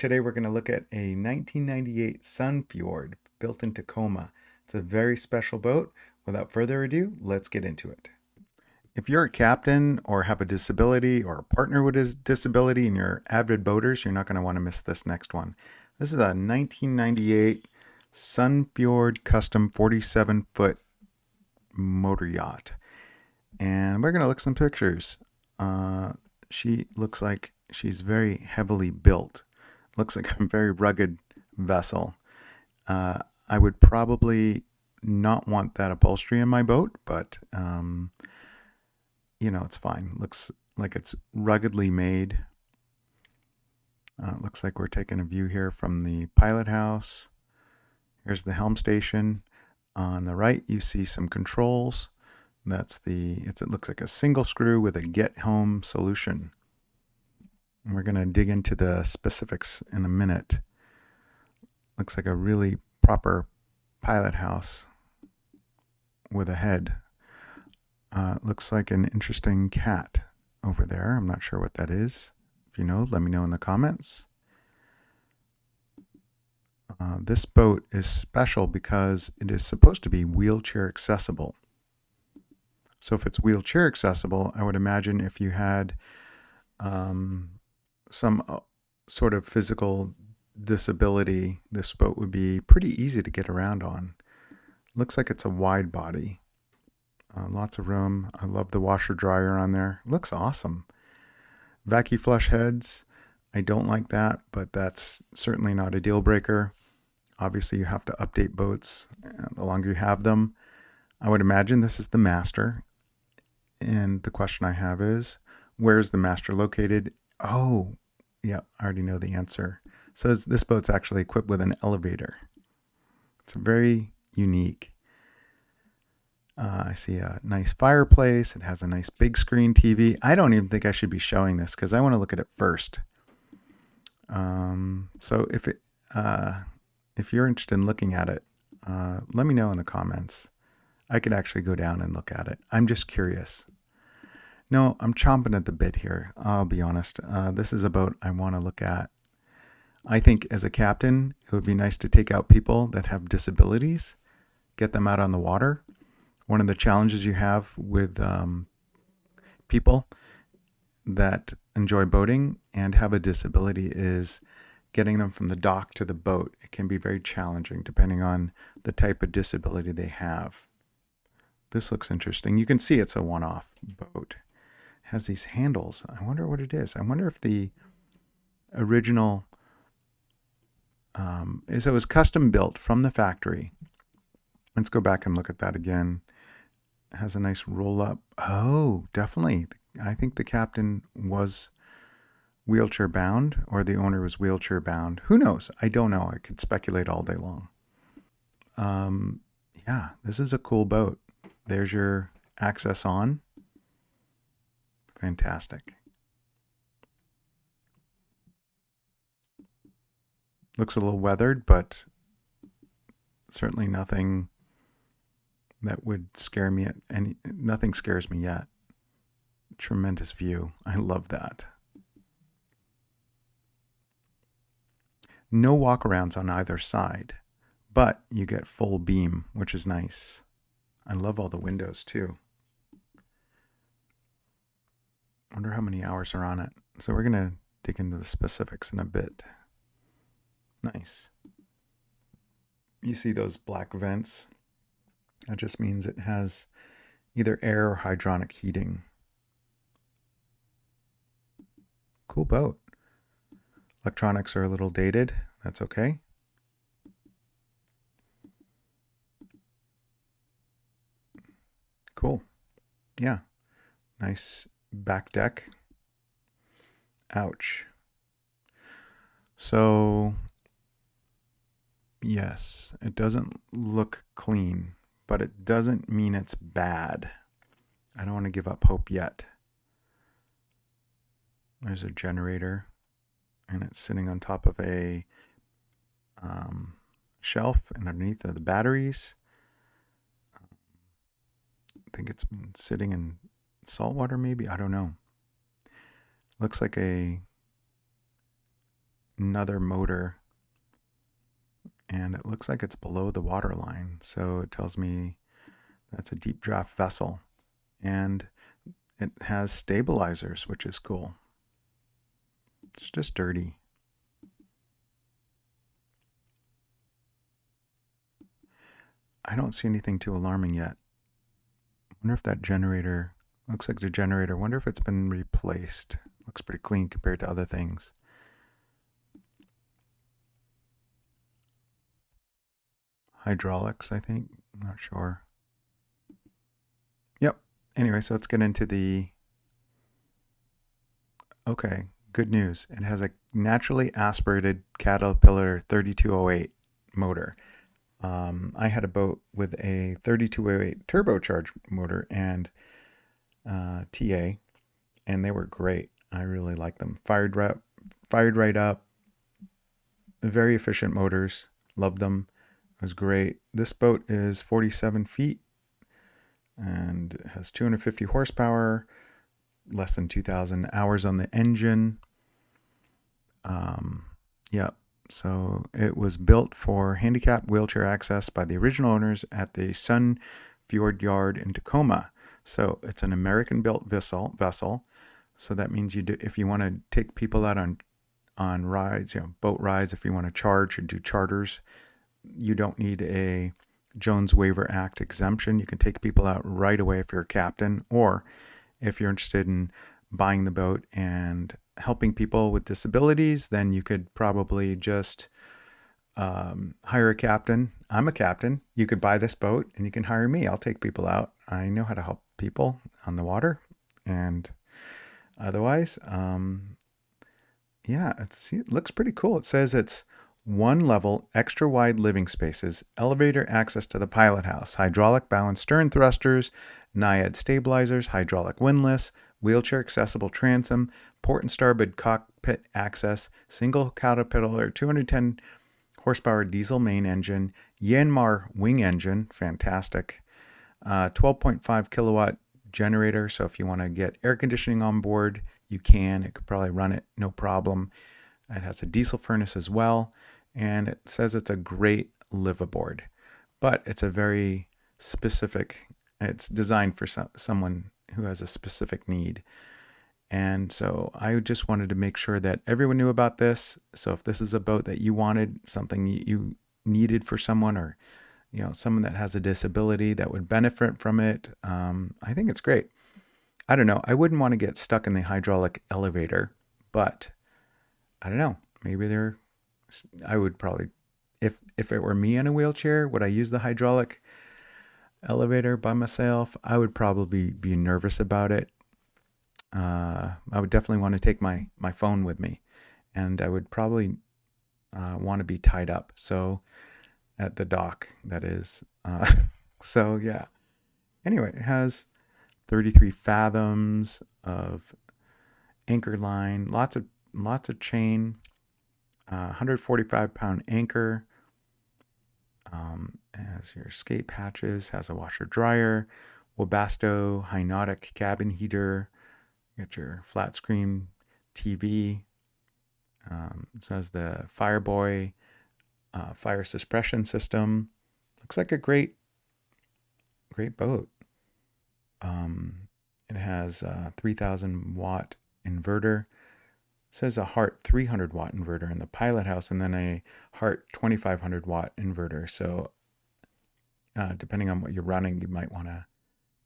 Today we're going to look at a 1998 Sunnfjord built in Tacoma. It's a very special boat. Without further ado, let's get into it. If you're a captain or have a disability or a partner with a disability and you're avid boaters, you're not going to want to miss this next one. This is a 1998 Sunnfjord Custom 47-foot motor yacht. And we're going to look at some pictures. She looks like she's very heavily built. Looks like a very rugged vessel. I would probably not want that upholstery in my boat, but it's fine. Looks like it's ruggedly made. Looks like we're taking a view here from the pilot house. Here's the helm station. On the right, you see some controls. It looks like a single screw with a get home solution. And we're going to dig into the specifics in a minute. Looks like a really proper pilot house with a head. Looks like an interesting cat over there. I'm not sure what that is. If you know, let me know in the comments. This boat is special because it is supposed to be wheelchair accessible. So if it's wheelchair accessible, I would imagine if you had some sort of physical disability, this boat would be pretty easy to get around on. Looks like it's a wide body. Lots of room. I love the washer dryer on there. Looks awesome. Vacuum flush heads. I don't like that, but that's certainly not a deal breaker. Obviously, you have to update boats the longer you have them. I would imagine this is the master. And the question I have is, where's the master located? Oh, yeah, I already know the answer. So this boat's actually equipped with an elevator. It's very unique. I see a nice fireplace. It has a nice big screen TV. I don't even think I should be showing this because I want to look at it first. So if you're interested in looking at it, let me know in the comments. I could actually go down and look at it. I'm just curious. No, I'm chomping at the bit here. I'll be honest. This is a boat I want to look at. I think as a captain, it would be nice to take out people that have disabilities, get them out on the water. One of the challenges you have with people that enjoy boating and have a disability is getting them from the dock to the boat. It can be very challenging depending on the type of disability they have. This looks interesting. You can see it's a one-off boat. It has these handles. I wonder what it is. I wonder if the original it was custom built from the factory. Let's go back and look at that again. It has a nice roll up. Oh, definitely. I think the captain was wheelchair bound, or the owner was wheelchair bound. Who knows? I don't know. I could speculate all day long. Yeah, this is a cool boat. There's your access on. Fantastic. Looks a little weathered, but certainly nothing that would scare me nothing scares me yet. Tremendous view. I love that. No walkarounds on either side, but you get full beam, which is nice. I love all the windows too. Wonder how many hours are on it. So we're going to dig into the specifics in a bit. Nice. You see those black vents? That just means it has either air or hydronic heating. Cool boat. Electronics are a little dated. That's okay. Cool. Yeah. Nice back deck. Ouch. So, yes, it doesn't look clean, but it doesn't mean it's bad. I don't want to give up hope yet. There's a generator, and it's sitting on top of a shelf, and underneath are the batteries. I think it's been sitting in salt water, maybe. I don't know. Looks like a another motor, and it looks like it's below the water line. So it tells me that's a deep draft vessel, and it has stabilizers, which is cool. It's just dirty. I don't see anything too alarming yet. I wonder if that generator, looks like the generator, wonder if it's been replaced. Looks pretty clean compared to other things. Hydraulics, I think. I'm not sure. Yep. Anyway, so let's get into the. Okay, good news. It has a naturally aspirated Caterpillar 3208 motor. I had a boat with a 3208 turbocharged motor and TA, and they were great. I really like them. Fired right up. Very efficient motors. Loved them. It was great. This boat is 47 feet and has 250 horsepower, less than 2,000 hours on the engine. Yeah, so it was built for handicap wheelchair access by the original owners at the Sunnfjord Yard in Tacoma. So it's an American-built vessel. So that means if you want to take people out on rides, boat rides, if you want to charge or do charters, you don't need a Jones Waiver Act exemption. You can take people out right away if you're a captain, or if you're interested in buying the boat and helping people with disabilities, then you could probably just hire a captain. I'm a captain. You could buy this boat and you can hire me. I'll take people out. I know how to help people on the water. And otherwise, yeah, it looks pretty cool. It says it's one level, extra wide living spaces, elevator access to the pilot house, hydraulic bow and stern thrusters, Naiad stabilizers, hydraulic windlass, wheelchair accessible transom, port and starboard cockpit access, single Caterpillar 210 horsepower diesel main engine, Yanmar wing engine, fantastic, 12.5 kilowatt generator. So if you want to get air conditioning on board, you can. It could probably run it, no problem. It has a diesel furnace as well, and it says it's a great liveaboard, but it's a very specific. It's designed for someone who has a specific need. And so I just wanted to make sure that everyone knew about this. So if this is a boat that you wanted, something you needed for someone, or someone that has a disability that would benefit from it, I think it's great. I don't know. I wouldn't want to get stuck in the hydraulic elevator, but I don't know. Maybe I would probably, if it were me in a wheelchair, would I use the hydraulic elevator by myself? I would probably be nervous about it. I would definitely want to take my phone with me, and I would probably want to be tied up. So at the dock, that is. So yeah. Anyway, it has 33 fathoms of anchor line, lots of chain, 145-pound anchor. Has your escape hatches, has a washer dryer, Webasto Hynotic cabin heater. You got your flat screen TV. It says the Fireboy fire suppression system. Looks like a great boat. It has a 3,000 watt inverter. It says a Hart 300 watt inverter in the pilot house, and then a Hart 2,500 watt inverter. So depending on what you're running, you might want to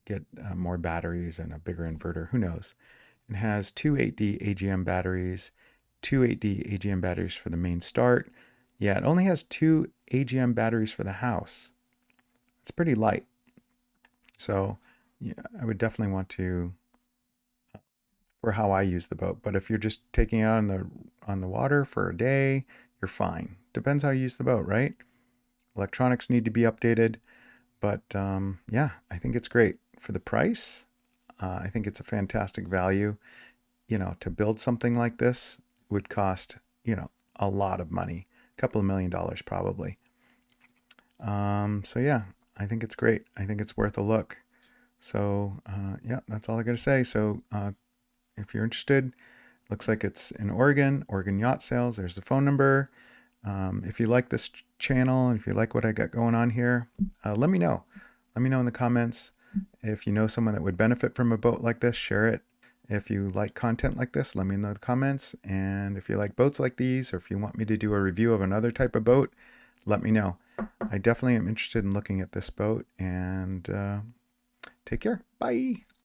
get more batteries and a bigger inverter. Who knows? It has two 8D AGM batteries, two 8D AGM batteries for the main start. Yeah, it only has two AGM batteries for the house. It's pretty light. So yeah, I would definitely want to, for how I use the boat. But if you're just taking it on the water for a day, you're fine. Depends how you use the boat, right? Electronics need to be updated. But yeah, I think it's great for the price. I think it's a fantastic value. To build something like this would cost, a lot of money, a couple of $1 million probably. So yeah, I think it's great. I think it's worth a look. So yeah, that's all I got to say. So if you're interested, Looks like it's in Oregon, Oregon Yacht Sales. There's the phone number. If you like this channel and if you like what I got going on here, let me know. Let me know in the comments. If you know someone that would benefit from a boat like this, share it. If you like content like this, let me know in the comments. And if you like boats like these, or if you want me to do a review of another type of boat, let me know. I definitely am interested in looking at this boat. And take care. Bye.